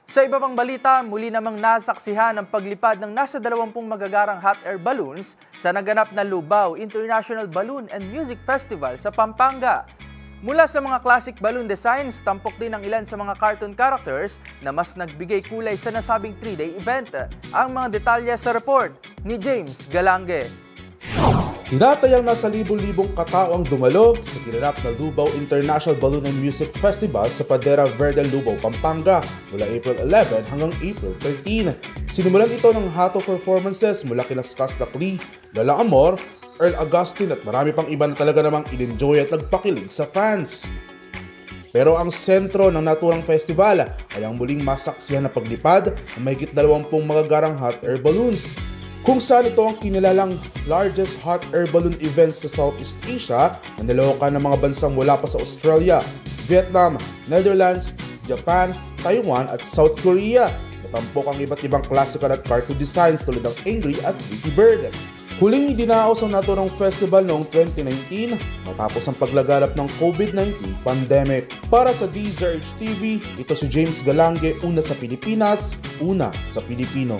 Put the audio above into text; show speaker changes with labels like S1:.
S1: Sa iba pang balita, muli namang nasaksihan ang paglipad ng nasa 20 magagarang hot air balloons sa naganap na Lubao International Balloon and Music Festival sa Pampanga. Mula sa mga classic balloon designs, tampok din ang ilan sa mga cartoon characters na mas nagbigay kulay sa nasabing 3-day event. Ang mga detalye sa report ni James Galange.
S2: Tinatayang nasa libo-libong katao ang dumalo sa ginanap na Lubao International Balloon and Music Festival sa Padera Verde, Lubao, Pampanga mula April 11 hanggang April 13. Sinimulan ito ng hato performances mula kina Scott Dakli, Lola Amor, Earl Agustin at marami pang iba na talaga namang in-enjoy at nagpakilig sa fans. Pero ang sentro ng naturang festival ay ang muling masaksihan na paglipad ng mahigit 20 magagarang hot air balloons, kung saan ito ang kinilalang largest hot air balloon event sa Southeast Asia na nilawakan ng mga bansang mula pa sa Australia, Vietnam, Netherlands, Japan, Taiwan at South Korea. Natampok ang iba't ibang classical at cartoon designs tulad ng Angry at Tweety Bird. Huling idinaos ang naturang festival noong 2019 matapos ang paglaganap ng COVID-19 pandemic. Para sa DZRH TV, ito si James Galange, una sa Pilipinas, una sa Pilipino.